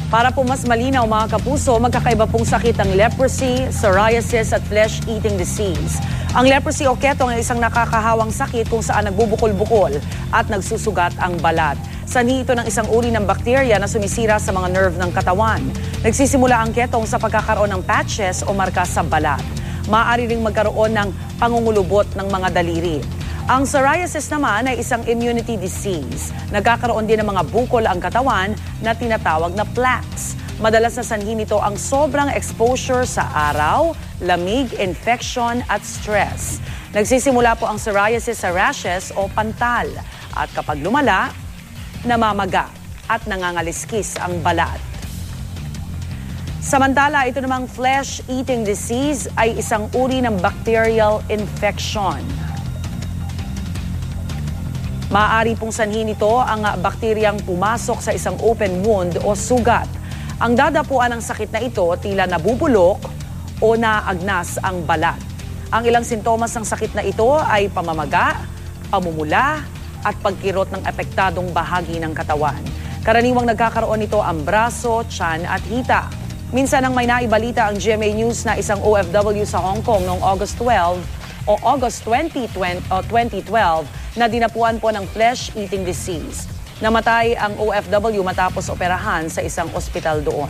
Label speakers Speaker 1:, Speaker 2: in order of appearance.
Speaker 1: Para po mas malinaw mga kapuso, magkakaiba pong sakit ang leprosy, psoriasis at flesh-eating disease. Ang leprosy o ketong ay isang nakakahawang sakit kung saan nagbubukol-bukol at nagsusugat ang balat. Sanhi ito ng isang uri ng bakterya na sumisira sa mga nerve ng katawan. Nagsisimula ang ketong sa pagkakaroon ng patches o marka sa balat. Maaari ring magkaroon ng pangungulubot ng mga daliri. Ang psoriasis naman ay isang immunity disease. Nagkakaroon din ng mga bukol ang katawan na tinatawag na plaques. Madalas na sanhi nito ang sobrang exposure sa araw, lamig, infection at stress. Nagsisimula po ang psoriasis sa rashes o pantal. At kapag lumala, namamaga at nangangaliskis ang balat. Samantala, ito namang flesh-eating disease ay isang uri ng bacterial infection. Maaari pong sanhi nito ang bakteryang pumasok sa isang open wound o sugat. Ang dadapuan ng sakit na ito tila nabubulok o naagnas ang balat. Ang ilang sintomas ng sakit na ito ay pamamaga, pamumula at pagkirot ng apektadong bahagi ng katawan. Karaniwang nagkakaroon nito ang braso, tiyan at hita. Minsan ang may naibalita ang GMA News na isang OFW sa Hong Kong noong August 2012 na dinapuan po ng flesh-eating disease. Namatay ang OFW matapos operahan sa isang ospital doon.